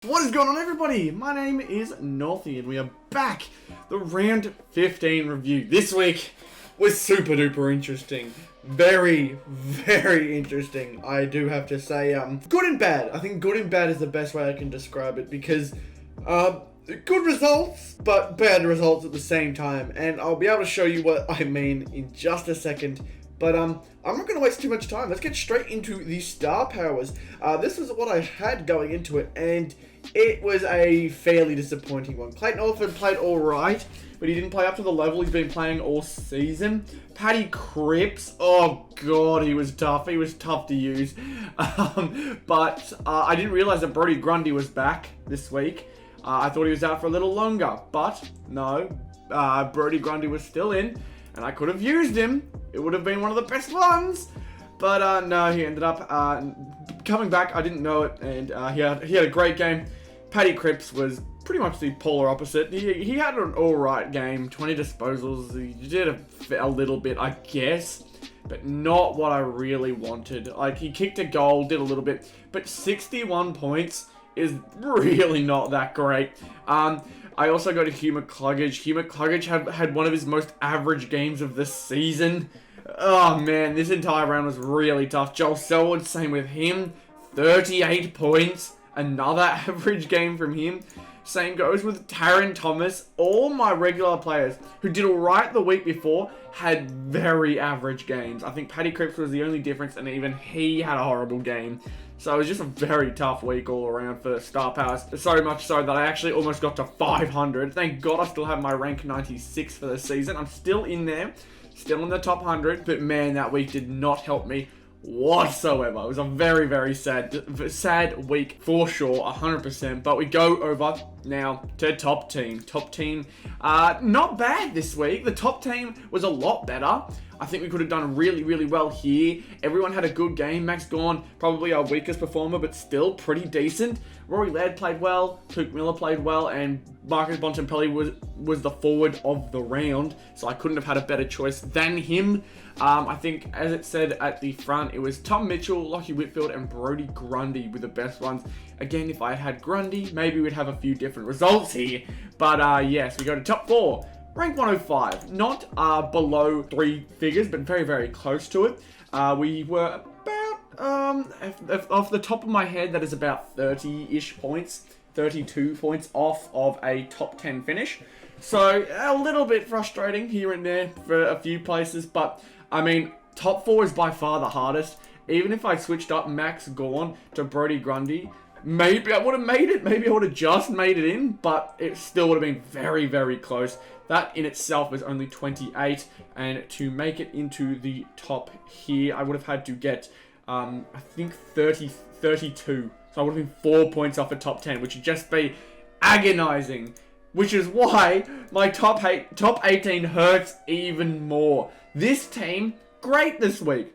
What is going on, everybody? My name is Northy and we are back. The round 15 review this week was super duper interesting. Very interesting, I do have to say. Good and bad. I think good and bad is the best way I can describe it because good results but bad results at the same time, and I'll be able to show you what I mean in just a second. But I'm not going to waste too much time. Let's get straight into the star powers. This was what I had going into it, and it was a fairly disappointing one. Clayton Orford played alright, but he didn't play up to the level he's been playing all season. Paddy Cripps, oh god, he was tough. He was tough to use. But I didn't realize that Brodie Grundy was back this week. I thought he was out for a little longer, but no, Brodie Grundy was still in, and I could have used him. It would have been one of the best ones, but no, he ended up coming back. I didn't know it, and he had a great game. Paddy Cripps was pretty much the polar opposite. He had an alright game, 20 disposals. He did a little bit, I guess, but not what I really wanted. Like, he kicked a goal, did a little bit, but 61 points is really not that great. I also go to Hugh McCluggage. Hugh McCluggage had one of his most average games of the season. Oh man, this entire round was really tough. Joel Selwood, same with him. 38 points. Another average game from him. Same goes with Taron Thomas. All my regular players who did alright the week before had very average games. I think Paddy Cripps was the only difference, and even he had a horrible game. So it was just a very tough week all around for star powers. So much so that I actually almost got to 500. Thank God I still have my rank 96 for the season. I'm still in there, still in the top 100. But man, that week did not help me whatsoever. It was a very sad week for sure, 100%. But we go over now to top team. Top team, not bad this week. The top team was a lot better. I think we could have done really well here. Everyone had a good game. Max Gawn, probably our weakest performer, but still pretty decent. Rory Laird played well. Luke Miller played well, and Marcus Bontempelli was the forward of the round, so I couldn't have had a better choice than him. I think, as it said at the front, it was Tom Mitchell, Lachie Whitfield, and Brodie Grundy were the best ones. Again, if I had Grundy, maybe we'd have a few different results here. But yes, we go to top 4. Rank 105, not below 3 figures, but very close to it. We were about, off the top of my head, that is about 30-ish points, 32 points off of a top 10 finish. So a little bit frustrating here and there for a few places, but I mean, top 4 is by far the hardest. Even if I switched up Max Gawn to Brodie Grundy, maybe I would have made it. Maybe I would have just made it in, but it still would have been very close. That in itself was only 28, and to make it into the top here, I would have had to get, I think 32. So I would have been 4 points off a top 10, which would just be agonizing. Which is why my top 18 hurts even more. This team, great this week.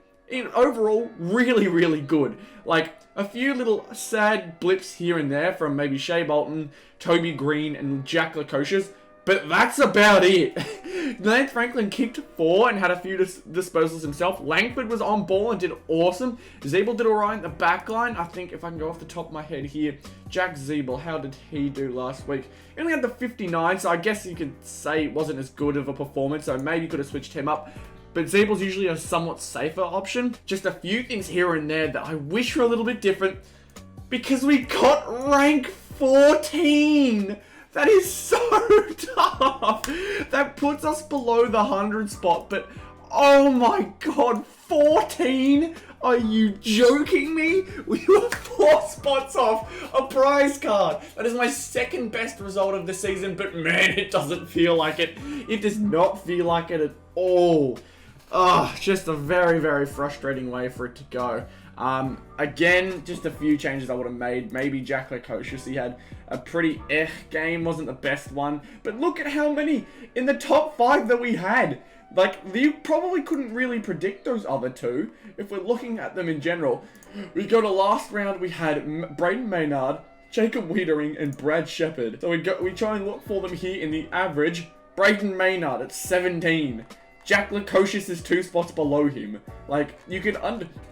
Overall, really good. Like, a few little sad blips here and there from maybe Shea Bolton, Toby Green, and Jack Lukosius, but that's about it. Lance Franklin kicked 4 and had a few disposals himself. Langford was on ball and did awesome. Zeeble did alright in the back line. I think if I can go off the top of my head here, Jack Zeeble, how did he do last week? He only had the 59, so I guess you could say it wasn't as good of a performance, so maybe you could have switched him up. But Zeeble's usually a somewhat safer option. Just a few things here and there that I wish were a little bit different, because we got rank 14. That is so tough. That puts us below the 100 spot, but oh my god, 14? Are you joking me? We were 4 spots off a prize card. That is my second best result of the season, but man, it doesn't feel like it. It does not feel like it at all. Just a very frustrating way for it to go. Again, just a few changes I would have made. Maybe Jack Lukosius, he had a pretty game, wasn't the best one. But look at how many in the top 5 that we had. Like, you probably couldn't really predict those other two if we're looking at them in general. We go to last round, we had Braden Maynard, Jacob Wiedering, and Brad Shepherd. So we try and look for them here in the average. Braden Maynard at 17. Jack Lukosius is 2 spots below him. Like, you can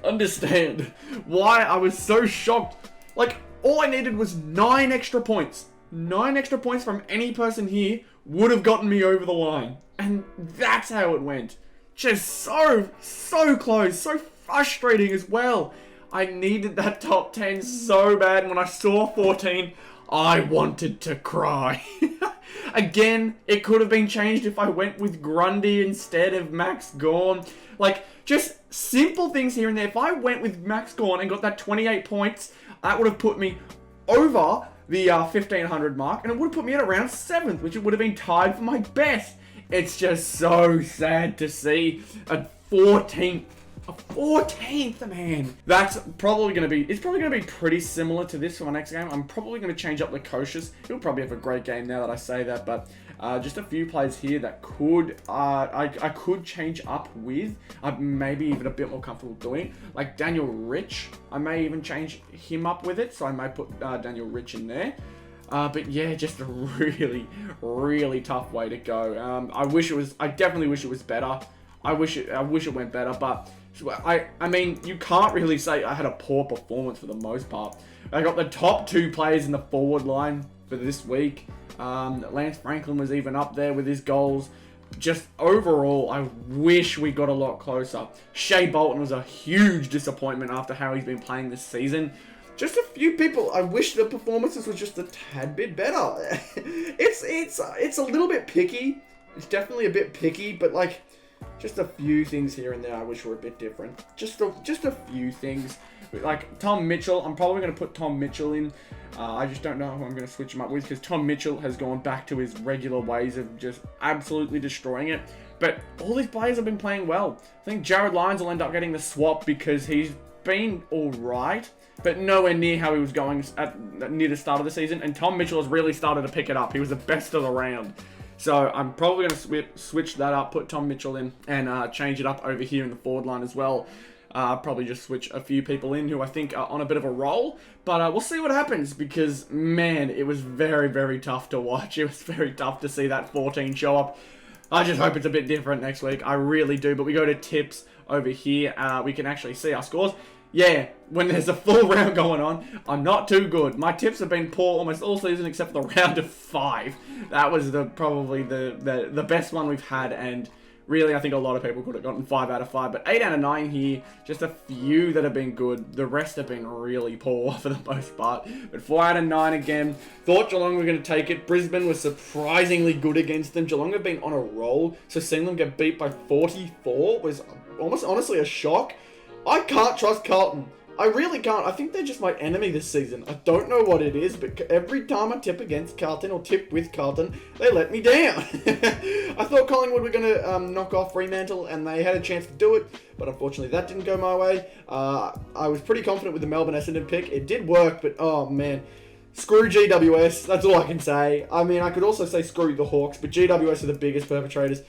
understand why I was so shocked. Like, All I needed was 9 extra points. 9 extra points from any person here would have gotten me over the line. And that's how it went. Just so close, so frustrating as well. I needed that top 10 so bad, and when I saw 14, I wanted to cry. Again, it could have been changed if I went with Grundy instead of Max Gorn. Like, just simple things here and there. If I went with Max Gorn and got that 28 points, that would have put me over the 1500 mark, and it would have put me at around 7th, which it would have been tied for my best. It's just so sad to see a 14th. A 14th, man. That's probably going to be... It's probably going to be pretty similar to this for my next game. I'm probably going to change up the Koshas. He'll probably have a great game now that I say that, but just a few players here that could... I could change up with. I'm maybe even a bit more comfortable doing. Like Daniel Rich. I may even change him up with it, so I may put Daniel Rich in there. But yeah, just a really tough way to go. I definitely wish it was better. I wish it went better, but I mean, you can't really say I had a poor performance for the most part. I got the top 2 players in the forward line for this week. Lance Franklin was even up there with his goals. Just overall, I wish we got a lot closer. Shea Bolton was a huge disappointment after how he's been playing this season. Just a few people, I wish the performances were just a tad bit better. It's a little bit picky. It's definitely a bit picky, but like, just a few things here and there I wish were a bit different. Just a few things. Like Tom Mitchell, I'm probably going to put Tom Mitchell in. I just don't know who I'm going to switch him up with, because Tom Mitchell has gone back to his regular ways of just absolutely destroying it. But all these players have been playing well. I think Jared Lyons will end up getting the swap because he's been alright, but nowhere near how he was going near the start of the season. And Tom Mitchell has really started to pick it up. He was the best of the round. So I'm probably going to switch that up, put Tom Mitchell in, and change it up over here in the forward line as well. Probably just switch a few people in who I think are on a bit of a roll. But we'll see what happens, because, man, it was very tough to watch. It was very tough to see that 14 show up. I just hope it's a bit different next week. I really do. But we go to tips over here. We can actually see our scores. Yeah, when there's a full round going on, I'm not too good. My tips have been poor almost all season except for the round of 5. That was probably the best one we've had, and really I think a lot of people could have gotten 5 out of 5, but 8 out of 9 here, just a few that have been good. The rest have been really poor for the most part, but 4 out of 9 again. Thought Geelong were going to take it. Brisbane was surprisingly good against them. Geelong have been on a roll, so seeing them get beat by 44 was almost honestly a shock. I can't trust Carlton. I really can't. I think they're just my enemy this season. I don't know what it is, but every time I tip against Carlton or tip with Carlton, they let me down. I thought Collingwood were going to knock off Fremantle, and they had a chance to do it, but unfortunately that didn't go my way. I was pretty confident with the Melbourne Essendon pick. It did work, but oh man. Screw GWS. That's all I can say. I mean, I could also say screw the Hawks, but GWS are the biggest perpetrators.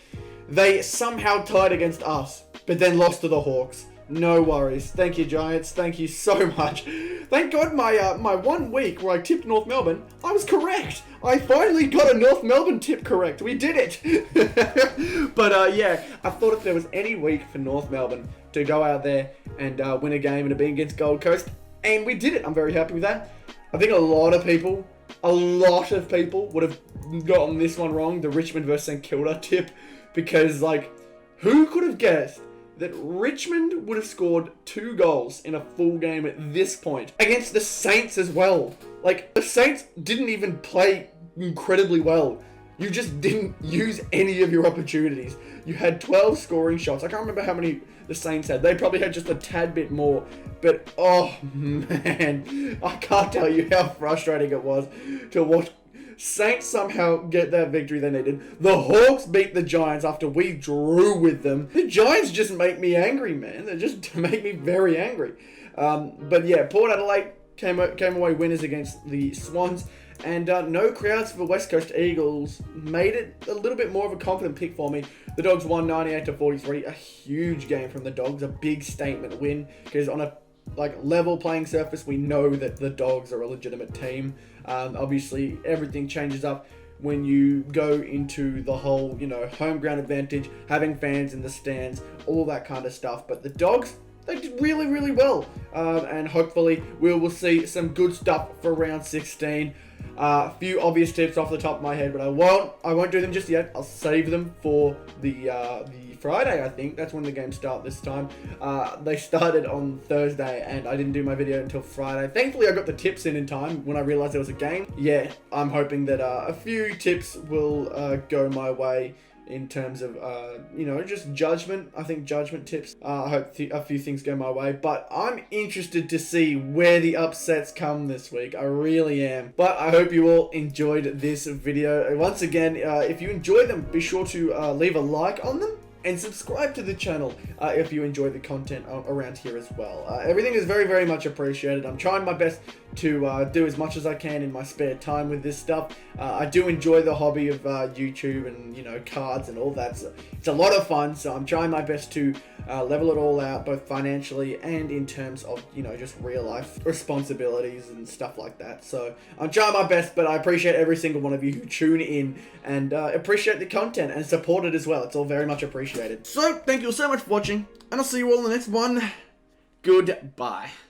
They somehow tied against us, but then lost to the Hawks. No worries. Thank you, Giants. Thank you so much. Thank God my 1 week where I tipped North Melbourne, I was correct. I finally got a North Melbourne tip correct. We did it. But yeah, I thought if there was any week for North Melbourne to go out there and win a game and it being against Gold Coast, and we did it. I'm very happy with that. I think a lot of people would have gotten this one wrong, the Richmond versus St Kilda tip, because like, who could have guessed that Richmond would have scored 2 goals in a full game at this point against the Saints as well? Like, the Saints didn't even play incredibly well. You just didn't use any of your opportunities. You had 12 scoring shots. I can't remember how many the Saints had. They probably had just a tad bit more. But, oh man, I can't tell you how frustrating it was to watch Saints somehow get that victory they needed. The Hawks beat the Giants after we drew with them. The Giants just make me angry, man. They just make me very angry. But yeah, Port Adelaide came away winners against the Swans. And no crowds for the West Coast Eagles made it a little bit more of a confident pick for me. The Dogs won 98-43. A huge game from the Dogs. A big statement win. Because on a level playing surface, we know that the Dogs are a legitimate team. Obviously, everything changes up when you go into the whole, home ground advantage, having fans in the stands, all that kind of stuff. But the Dogs, they did really, really well. And hopefully we will see some good stuff for round 16. A few obvious tips off the top of my head, but I won't do them just yet. I'll save them for the Friday, I think. That's when the games start this time. They started on Thursday, and I didn't do my video until Friday. Thankfully, I got the tips in time when I realized there was a game. Yeah, I'm hoping that a few tips will go my way in terms of, just judgment. I think judgment tips. I hope a few things go my way. But I'm interested to see where the upsets come this week. I really am. But I hope you all enjoyed this video. Once again, if you enjoyed them, be sure to leave a like on them. And subscribe to the channel if you enjoy the content around here as well. Everything is very, very much appreciated. I'm trying my best to do as much as I can in my spare time with this stuff. I do enjoy the hobby of YouTube and, cards and all that. So it's a lot of fun, so I'm trying my best to level it all out, both financially and in terms of, just real life responsibilities and stuff like that. So I'm trying my best, but I appreciate every single one of you who tune in and appreciate the content and support it as well. It's all very much appreciated. So, thank you so much for watching, and I'll see you all in the next one. Goodbye.